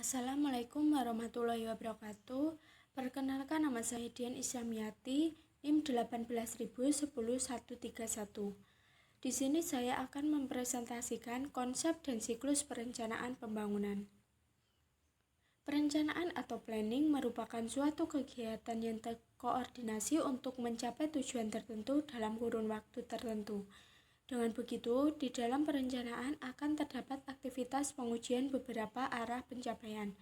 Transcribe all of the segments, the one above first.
Assalamualaikum warahmatullahi wabarakatuh. Perkenalkan, nama saya Dian Islamiati, NIM 1810131. Di sini saya akan mempresentasikan konsep dan siklus perencanaan pembangunan. Perencanaan atau planning merupakan suatu kegiatan yang terkoordinasi untuk mencapai tujuan tertentu dalam kurun waktu tertentu. Dengan begitu, di dalam perencanaan akan terdapat aktivitas pengujian beberapa arah pencapaian,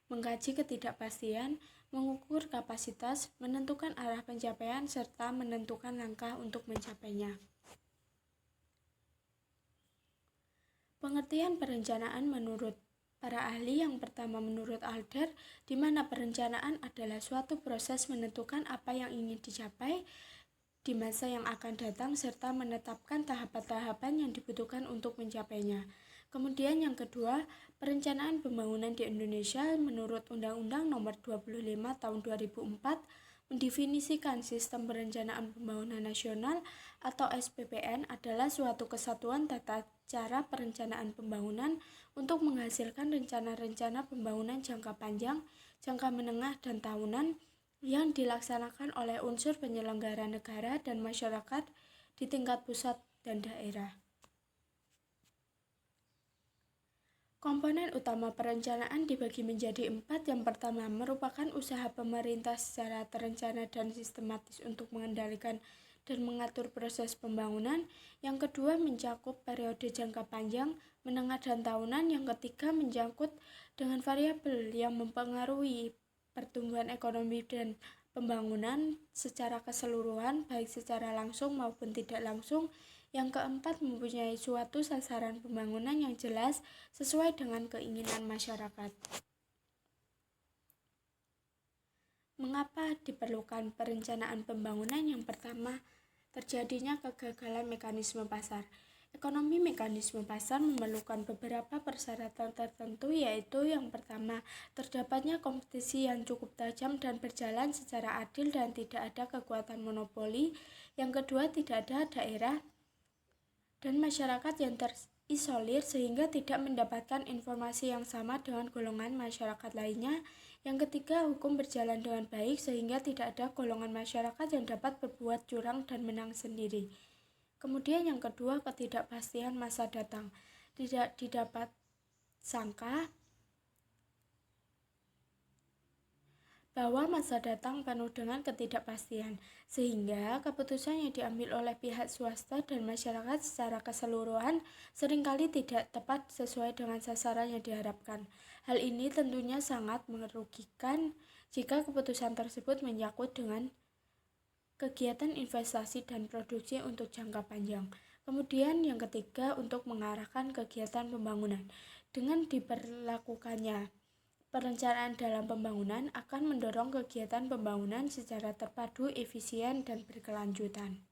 mengkaji ketidakpastian, mengukur kapasitas, menentukan arah pencapaian, serta menentukan langkah untuk mencapainya. Pengertian perencanaan menurut para ahli: yang pertama menurut Adler, di mana perencanaan adalah suatu proses menentukan apa yang ingin dicapai di masa yang akan datang serta menetapkan tahapan-tahapan yang dibutuhkan untuk mencapainya. Kemudian yang kedua, perencanaan pembangunan di Indonesia menurut Undang-Undang Nomor 25 Tahun 2004 mendefinisikan sistem perencanaan pembangunan nasional atau SPPN adalah suatu kesatuan tata cara perencanaan pembangunan untuk menghasilkan rencana-rencana pembangunan jangka panjang, jangka menengah, dan tahunan yang dilaksanakan oleh unsur penyelenggara negara dan masyarakat di tingkat pusat dan daerah. Komponen utama perencanaan dibagi menjadi 4. Yang pertama merupakan usaha pemerintah secara terencana dan sistematis untuk mengendalikan dan mengatur proses pembangunan. Yang kedua mencakup periode jangka panjang, menengah, dan tahunan. Yang ketiga mencakup dengan variabel yang mempengaruhi pertumbuhan ekonomi dan pembangunan secara keseluruhan, baik secara langsung maupun tidak langsung. Yang keempat mempunyai suatu sasaran pembangunan yang jelas sesuai dengan keinginan masyarakat. Mengapa diperlukan perencanaan pembangunan? Yang pertama, terjadinya kegagalan mekanisme pasar. Ekonomi mekanisme pasar memerlukan beberapa persyaratan tertentu, yaitu yang pertama, terdapatnya kompetisi yang cukup tajam dan berjalan secara adil dan tidak ada kekuatan monopoli. Yang kedua, tidak ada daerah dan masyarakat yang terisolir sehingga tidak mendapatkan informasi yang sama dengan golongan masyarakat lainnya. Yang ketiga, hukum berjalan dengan baik sehingga tidak ada golongan masyarakat yang dapat berbuat curang dan menang sendiri. Kemudian yang kedua, ketidakpastian masa datang. Tidak didapat sangka bahwa masa datang penuh dengan ketidakpastian, sehingga keputusan yang diambil oleh pihak swasta dan masyarakat secara keseluruhan seringkali tidak tepat sesuai dengan sasaran yang diharapkan. Hal ini tentunya sangat merugikan jika keputusan tersebut menyangkut dengan kegiatan investasi dan produksi untuk jangka panjang. Kemudian yang ketiga, untuk mengarahkan kegiatan pembangunan. Dengan diberlakukannya perencanaan dalam pembangunan akan mendorong kegiatan pembangunan secara terpadu, efisien, dan berkelanjutan.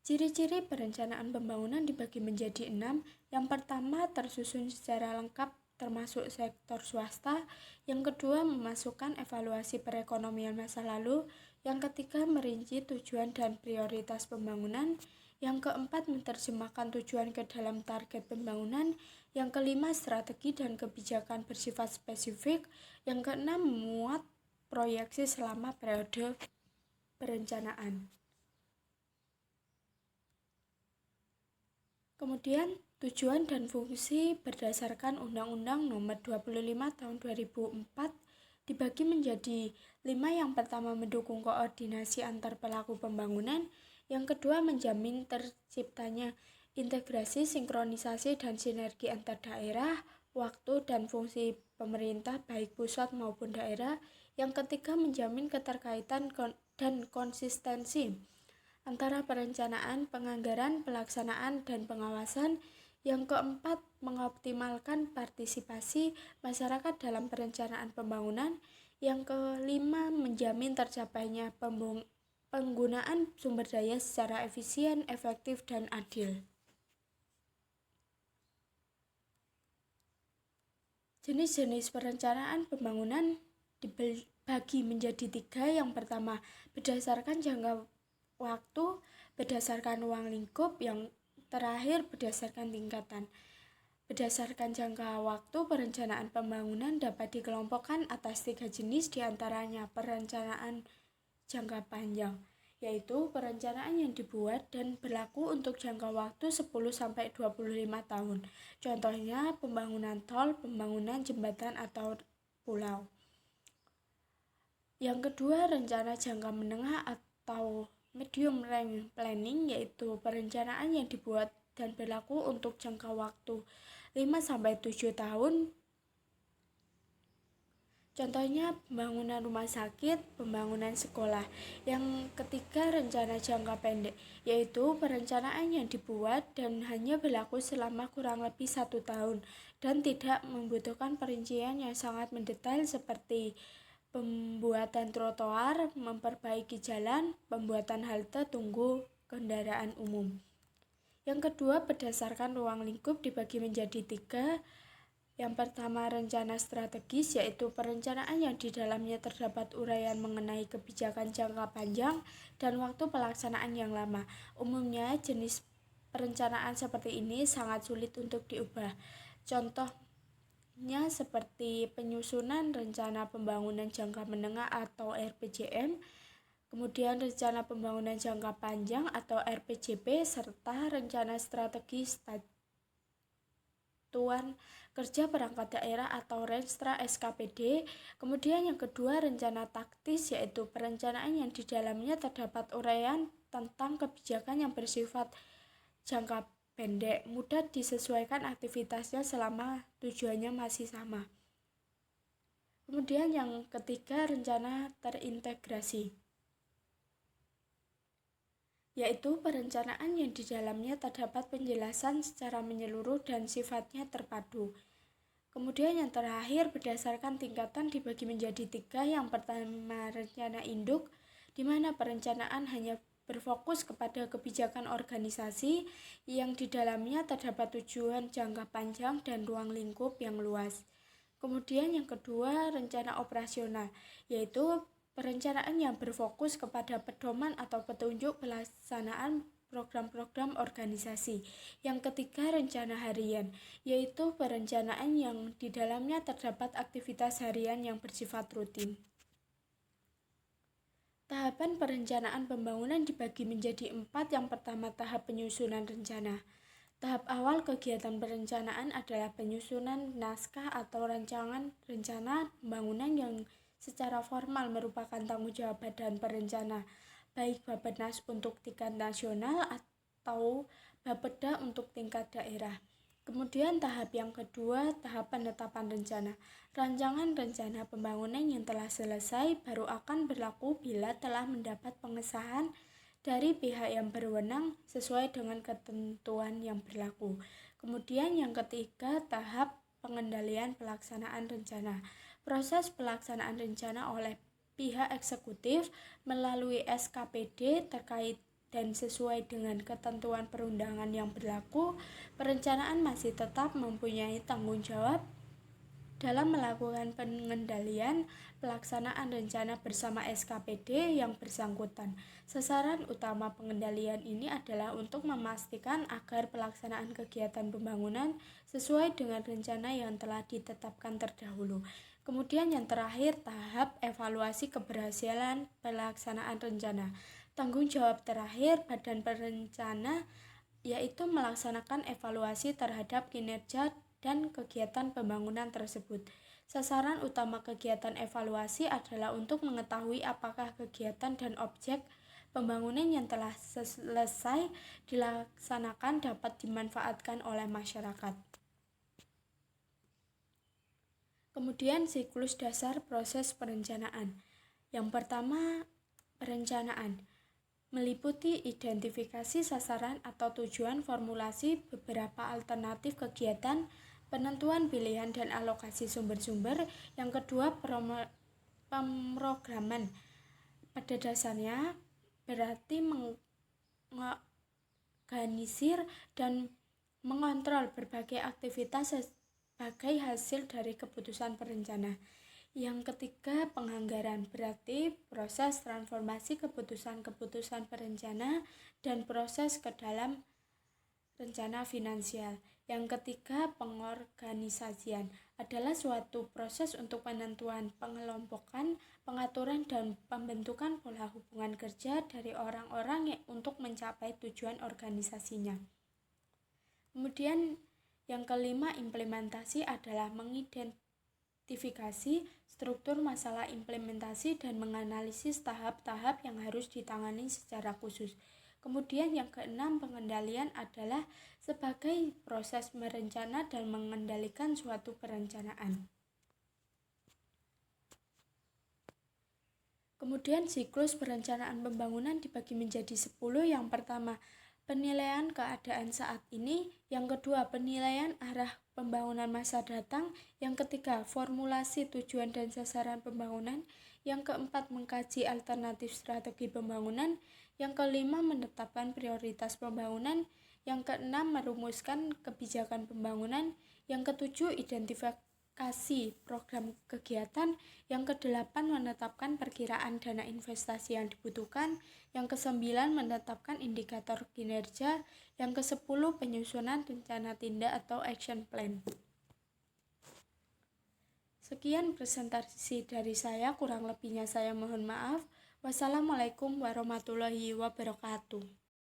Ciri-ciri perencanaan pembangunan dibagi menjadi 6. Yang pertama, tersusun secara lengkap termasuk sektor swasta. Yang kedua, memasukkan evaluasi perekonomian masa lalu. Yang ketiga, merinci tujuan dan prioritas pembangunan. Yang keempat, menerjemahkan tujuan ke dalam target pembangunan. Yang kelima, strategi dan kebijakan bersifat spesifik. Yang keenam, memuat proyeksi selama periode perencanaan. Kemudian, tujuan dan fungsi berdasarkan Undang-Undang Nomor 25 Tahun 2004 dibagi menjadi 5. Yang pertama, mendukung koordinasi antar pelaku pembangunan. Yang kedua, menjamin terciptanya integrasi, sinkronisasi, dan sinergi antar daerah, waktu, dan fungsi pemerintah baik pusat maupun daerah. Yang ketiga, menjamin keterkaitan dan konsistensi antara perencanaan, penganggaran, pelaksanaan, dan pengawasan. Yang keempat, mengoptimalkan partisipasi masyarakat dalam perencanaan pembangunan. Yang kelima, menjamin tercapainya penggunaan sumber daya secara efisien, efektif, dan adil. Jenis-jenis perencanaan pembangunan dibagi menjadi 3. Yang pertama, berdasarkan jangka waktu, berdasarkan ruang lingkup. Yang terakhir, berdasarkan tingkatan. Berdasarkan jangka waktu, perencanaan pembangunan dapat dikelompokkan atas 3 jenis, diantaranya perencanaan jangka panjang, yaitu perencanaan yang dibuat dan berlaku untuk jangka waktu 10-25 tahun. Contohnya pembangunan tol, pembangunan jembatan atau pulau. Yang kedua, rencana jangka menengah atau medium range planning, yaitu perencanaan yang dibuat dan berlaku untuk jangka waktu 5-7 tahun. Contohnya pembangunan rumah sakit, pembangunan sekolah. Yang ketiga, rencana jangka pendek, yaitu perencanaan yang dibuat dan hanya berlaku selama kurang lebih 1 tahun dan tidak membutuhkan perincian yang sangat mendetail seperti pembuatan trotoar, memperbaiki jalan, pembuatan halte tunggu kendaraan umum. Yang kedua, berdasarkan ruang lingkup dibagi menjadi 3. Yang pertama, rencana strategis, yaitu perencanaan yang di dalamnya terdapat uraian mengenai kebijakan jangka panjang dan waktu pelaksanaan yang lama. Umumnya, jenis perencanaan seperti ini sangat sulit untuk diubah. Contohnya seperti penyusunan rencana pembangunan jangka menengah atau RPJM, kemudian rencana pembangunan jangka panjang atau RPJP, serta rencana strategis satuan kerja perangkat daerah atau Renstra SKPD. Kemudian yang kedua, rencana taktis, yaitu perencanaan yang di dalamnya terdapat uraian tentang kebijakan yang bersifat jangka pendek, mudah disesuaikan aktivitasnya selama tujuannya masih sama. Kemudian yang ketiga, rencana terintegrasi, yaitu perencanaan yang di dalamnya terdapat penjelasan secara menyeluruh dan sifatnya terpadu. Kemudian yang terakhir, berdasarkan tingkatan dibagi menjadi 3. Yang pertama, rencana induk, di mana perencanaan hanya berfokus kepada kebijakan organisasi yang di dalamnya terdapat tujuan jangka panjang dan ruang lingkup yang luas. Kemudian yang kedua, rencana operasional, yaitu perencanaan yang berfokus kepada pedoman atau petunjuk pelaksanaan program-program organisasi. Yang ketiga, rencana harian, yaitu perencanaan yang di dalamnya terdapat aktivitas harian yang bersifat rutin. Tahapan perencanaan pembangunan dibagi menjadi 4. Yang pertama, tahap penyusunan rencana. Tahap awal kegiatan perencanaan adalah penyusunan naskah atau rancangan rencana pembangunan yang secara formal merupakan tanggung jawab badan perencana, baik Bappenas untuk tingkat nasional atau Bapeda untuk tingkat daerah. Kemudian tahap yang kedua, tahap penetapan rencana. Rancangan rencana pembangunan yang telah selesai baru akan berlaku bila telah mendapat pengesahan dari pihak yang berwenang sesuai dengan ketentuan yang berlaku. Kemudian yang ketiga, tahap pengendalian pelaksanaan rencana. Proses pelaksanaan rencana oleh pihak eksekutif melalui SKPD terkait dan sesuai dengan ketentuan perundangan yang berlaku. Perencanaan masih tetap mempunyai tanggung jawab dalam melakukan pengendalian pelaksanaan rencana bersama SKPD yang bersangkutan. Sasaran utama pengendalian ini adalah untuk memastikan agar pelaksanaan kegiatan pembangunan sesuai dengan rencana yang telah ditetapkan terdahulu. Kemudian yang terakhir, tahap evaluasi keberhasilan pelaksanaan rencana. Tanggung jawab terakhir badan perencana yaitu melaksanakan evaluasi terhadap kinerja dan kegiatan pembangunan tersebut. Sasaran utama kegiatan evaluasi adalah untuk mengetahui apakah kegiatan dan objek pembangunan yang telah selesai dilaksanakan dapat dimanfaatkan oleh masyarakat. Kemudian siklus dasar proses perencanaan. Yang pertama, perencanaan meliputi identifikasi sasaran atau tujuan, formulasi beberapa alternatif kegiatan, penentuan pilihan dan alokasi sumber-sumber. Yang kedua, pemrograman. Pada dasarnya berarti mengorganisir dan mengontrol berbagai aktivitas sebagai hasil dari keputusan perencana. Yang ketiga, penganggaran, berarti proses transformasi keputusan-keputusan perencana dan proses ke dalam rencana finansial. Yang ketiga, pengorganisasian adalah suatu proses untuk penentuan, pengelompokan, pengaturan, dan pembentukan pola hubungan kerja dari orang-orang untuk mencapai tujuan organisasinya. Kemudian yang kelima, implementasi adalah mengidentifikasi struktur masalah implementasi dan menganalisis tahap-tahap yang harus ditangani secara khusus. Kemudian yang keenam, pengendalian adalah sebagai proses merencana dan mengendalikan suatu perencanaan. Kemudian siklus perencanaan pembangunan dibagi menjadi 10. Yang pertama, penilaian keadaan saat ini. Yang kedua, penilaian arah pembangunan masa datang. Yang ketiga, formulasi tujuan dan sasaran pembangunan. Yang keempat, mengkaji alternatif strategi pembangunan. Yang kelima, menetapkan prioritas pembangunan. Yang keenam, merumuskan kebijakan pembangunan. Yang ketujuh, identifikasi program kegiatan. Yang kedelapan, menetapkan perkiraan dana investasi yang dibutuhkan. Yang kesembilan, menetapkan indikator kinerja. Yang kesepuluh, penyusunan rencana tindak atau action plan. Sekian presentasi dari saya, kurang lebihnya saya mohon maaf. Wassalamualaikum warahmatullahi wabarakatuh.